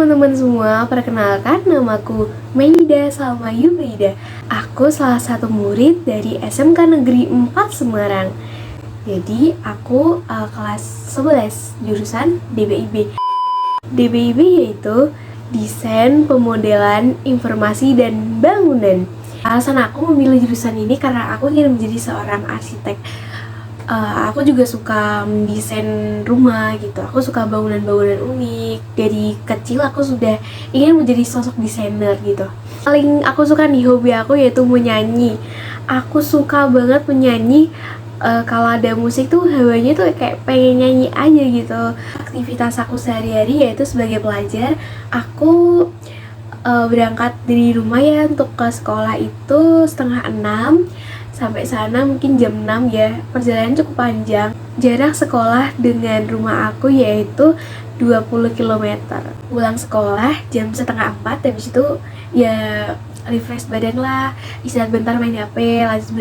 teman-teman semua, perkenalkan namaku Maida Salma Yubaida. Aku salah satu murid dari SMK Negeri 4 Semarang. Jadi aku kelas 11 jurusan DBIB. DBIB yaitu Desain Pemodelan Informasi dan Bangunan. Alasan aku memilih jurusan ini karena aku ingin menjadi seorang arsitek. Aku juga suka mendesain rumah gitu. Aku suka bangunan-bangunan unik. Dari kecil aku sudah ingin menjadi sosok desainer gitu. Paling aku suka nih hobi aku yaitu menyanyi. Aku suka banget menyanyi. Kalau ada musik tuh hawanya tuh kayak pengen nyanyi aja gitu. Aktivitas aku sehari-hari yaitu sebagai pelajar, aku berangkat dari rumah ya untuk ke sekolah itu 5:30. Sampai sana mungkin jam 6 ya. Perjalanan cukup panjang. Jarak sekolah dengan rumah aku yaitu 20 km. Pulang sekolah jam 3:30, habis itu ya refresh badan lah, istirahat bentar, main HP, lanjut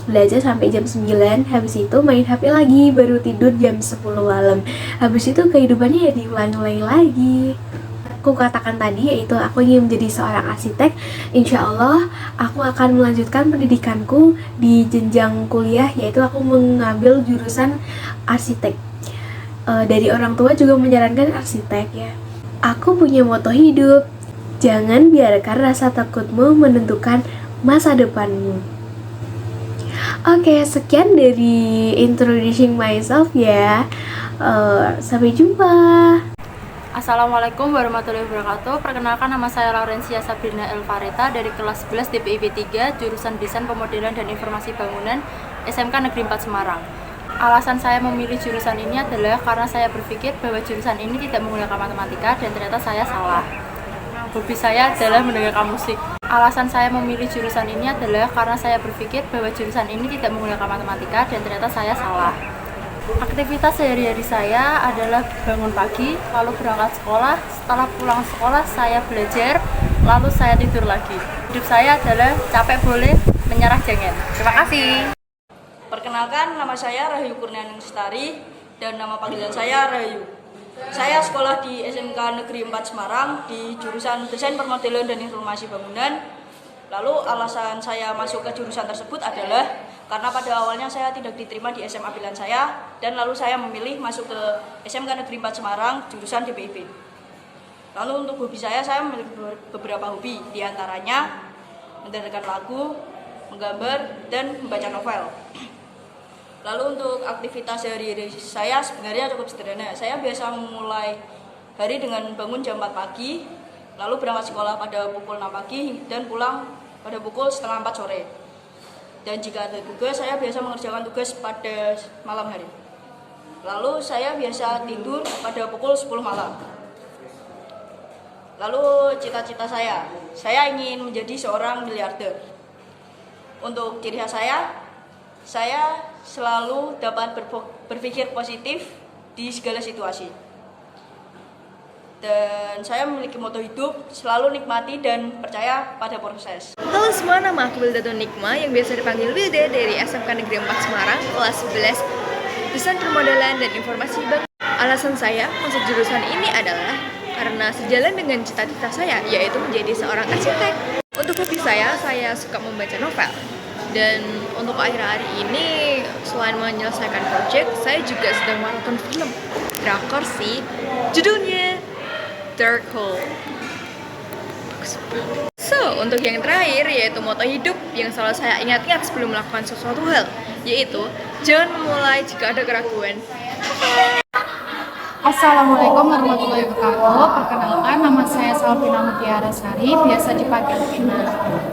belajar sampai jam 9. Habis itu main HP lagi, baru tidur jam 10 malam. Habis itu kehidupannya ya diulang-ulang lagi. Aku katakan tadi yaitu aku ingin menjadi seorang arsitek. Insya Allah aku akan melanjutkan pendidikanku di jenjang kuliah, yaitu aku mengambil jurusan arsitek. Dari orang tua juga menyarankan arsitek ya. Aku punya moto hidup, jangan biarkan rasa takutmu menentukan masa depanmu. Oke, sekian dari introducing myself ya. Sampai jumpa. Assalamualaikum warahmatullahi wabarakatuh. Perkenalkan, nama saya Laurencia Sabrina Elvareta dari kelas 11 DPIB 3, jurusan Desain Pemodelan dan Informasi Bangunan, SMK Negeri 4 Semarang. Alasan saya memilih jurusan ini adalah karena saya berpikir bahwa jurusan ini tidak menggunakan matematika dan ternyata saya salah. Hobi saya adalah mendengarkan musik. Alasan saya memilih jurusan ini adalah karena saya berpikir bahwa jurusan ini tidak menggunakan matematika dan ternyata saya salah. Aktivitas sehari-hari saya adalah bangun pagi, lalu berangkat sekolah. Setelah pulang sekolah, saya belajar, lalu saya tidur lagi. Hidup saya adalah capek boleh, menyerah jangan. Terima kasih. Perkenalkan, nama saya Rahayu Kurnianing Lestari dan nama panggilan saya Rahayu. Saya sekolah di SMK Negeri 4 Semarang di jurusan Desain Permodelan dan Informasi Bangunan. Lalu alasan saya masuk ke jurusan tersebut adalah karena pada awalnya saya tidak diterima di SMA pilihan saya, dan lalu saya memilih masuk ke SMK Negeri 4 Semarang jurusan DPIB. Lalu untuk hobi saya memiliki beberapa hobi, diantaranya mendengarkan lagu, menggambar, dan membaca novel. Lalu untuk aktivitas sehari-hari saya sebenarnya cukup sederhana. Saya biasa memulai hari dengan bangun jam 4 pagi, lalu berangkat sekolah pada pukul 6 pagi dan pulang pada pukul 3:30 sore. Dan jika ada tugas, saya biasa mengerjakan tugas pada malam hari. Lalu saya biasa tidur pada pukul 10 malam. Lalu cita-cita saya ingin menjadi seorang miliarder. Untuk ciri khas saya selalu dapat berpikir positif di segala situasi. Dan saya memiliki moto hidup, selalu nikmati dan percaya pada proses. Halo semua, nama aku Wilda Nikma yang biasa dipanggil Wilda dari SMK Negeri 4 Semarang, kelas 11 Desain Permodelan dan Informasi Bangunan. Alasan saya masuk jurusan ini adalah karena sejalan dengan cita-cita saya, yaitu menjadi seorang arsitek. Untuk hobi saya suka membaca novel. Dan untuk akhir-akhir ini, selain menyelesaikan project, saya juga sedang menonton film drakor sih. Judulnya Dark Hole. So, untuk yang terakhir yaitu moto hidup yang selalu saya ingat-ingat sebelum melakukan sesuatu hal, yaitu jangan memulai jika ada keraguan. Assalamualaikum warahmatullahi wabarakatuh. Perkenalkan, nama saya Salvina Mutiara Sari, biasa dipanggil Vina.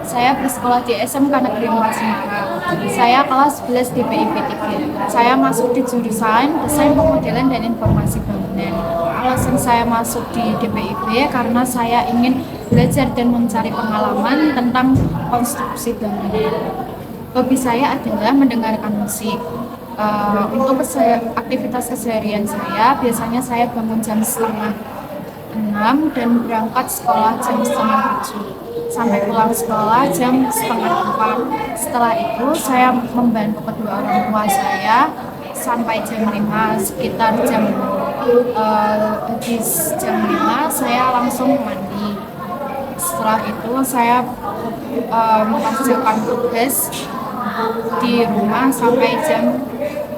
Saya bersekolah di SMK Negeri 4 Semarang. Saya kelas 11 DPIB 3. Saya masuk di jurusan Desain Pemodelan dan Informasi Bangunan. Alasan saya masuk di DPIB karena saya ingin belajar dan mencari pengalaman tentang konstruksi bangunan. Hobi saya adalah mendengarkan musik. Untuk aktivitas keseharian saya, biasanya saya bangun jam 5:30 dan berangkat sekolah jam 6:30. Sampai pulang sekolah jam 3:30. Setelah itu saya membantu kedua orang tua saya sampai jam 5, sekitar jam 5 saya langsung langsung mandi. Setelah itu saya menghasilkan tugas di rumah sampai jam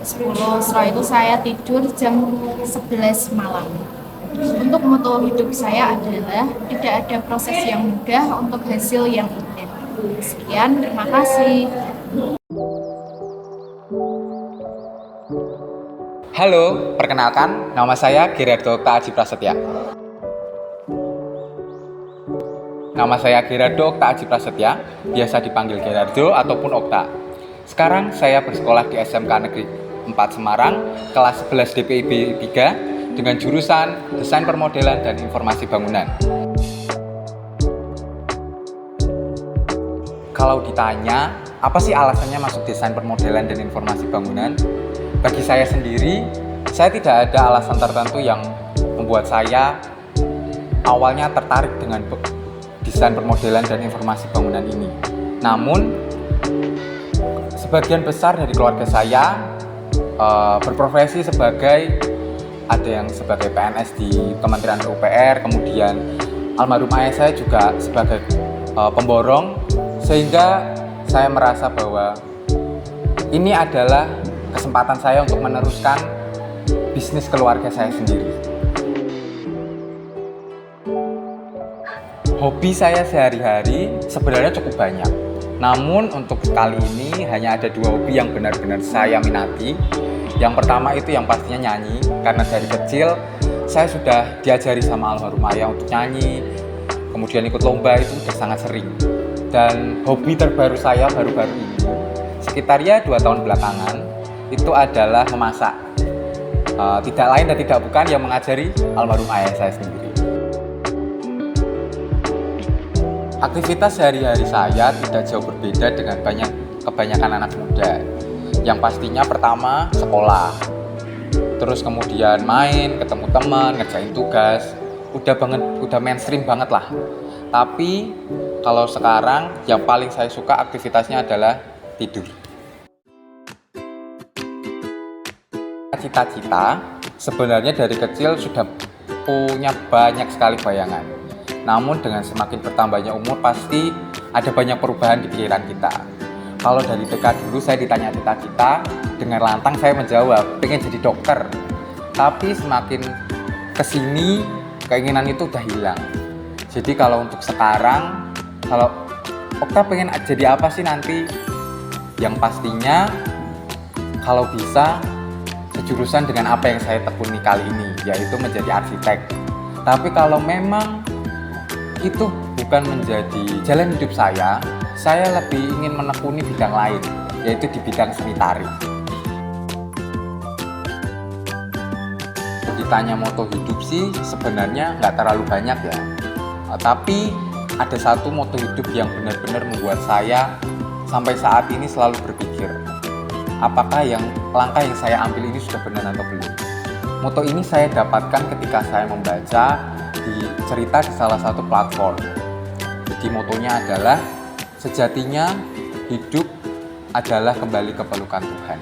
10. Setelah itu saya tidur jam 11 malam. Untuk moto hidup saya adalah tidak ada proses yang mudah untuk hasil yang indah. Sekian, terima kasih. Halo, perkenalkan, nama saya Gerardo Okta Aji Prasetya. Nama saya Gerardo Okta Aji Prasetya, biasa dipanggil Gerardo ataupun Okta. Sekarang saya bersekolah di SMK Negeri 4 Semarang, kelas 11 DPIB 3, dengan jurusan Desain Permodelan dan Informasi Bangunan. Kalau ditanya, apa sih alasannya masuk Desain Permodelan dan Informasi Bangunan? Bagi saya sendiri, saya tidak ada alasan tertentu yang membuat saya awalnya tertarik dengan desain permodelan dan informasi bangunan ini. Namun, sebagian besar dari keluarga saya berprofesi sebagai, ada yang sebagai PNS di Kementerian PUPR, kemudian almarhum ayah saya juga sebagai pemborong, sehingga saya merasa bahwa ini adalah kesempatan saya untuk meneruskan bisnis keluarga saya sendiri. Hobi saya sehari-hari sebenarnya cukup banyak. Namun untuk kali ini hanya ada 2 hobi yang benar-benar saya minati. Yang pertama itu yang pastinya nyanyi, karena dari kecil saya sudah diajari sama almarhum ayah untuk nyanyi. Kemudian ikut lomba itu sudah sangat sering. Dan hobi terbaru saya baru-baru ini, sekitar 2 tahun belakangan, itu adalah memasak. Tidak lain dan tidak bukan yang mengajari almarhum ayah saya sendiri. Aktivitas sehari-hari saya tidak jauh berbeda dengan kebanyakan anak muda. Yang pastinya pertama sekolah, terus kemudian main, ketemu teman, ngerjain tugas, udah mainstream banget lah. Tapi kalau sekarang yang paling saya suka aktivitasnya adalah tidur. Cita-cita sebenarnya dari kecil sudah punya banyak sekali bayangan. Namun dengan semakin bertambahnya umur pasti ada banyak perubahan di pikiran kita. Kalau dari TK dulu saya ditanya cita-cita, dengan lantang saya menjawab pengen jadi dokter. Tapi semakin kesini keinginan itu udah hilang. Jadi kalau untuk sekarang, kalau Okta pengen jadi apa sih nanti? Yang pastinya kalau bisa sejurusan dengan apa yang saya tekuni kali ini, yaitu menjadi arsitek. Tapi kalau memang itu bukan menjadi jalan hidup saya lebih ingin menekuni bidang lain, yaitu di bidang seni tari. Ditanya moto hidup sih sebenarnya nggak terlalu banyak ya. Tapi ada satu moto hidup yang benar-benar membuat saya sampai saat ini selalu berpikir, apakah langkah yang saya ambil ini sudah benar atau belum. Moto ini saya dapatkan ketika saya membaca di cerita di salah satu platform. Jadi motonya adalah, sejatinya hidup adalah kembali ke pelukan Tuhan.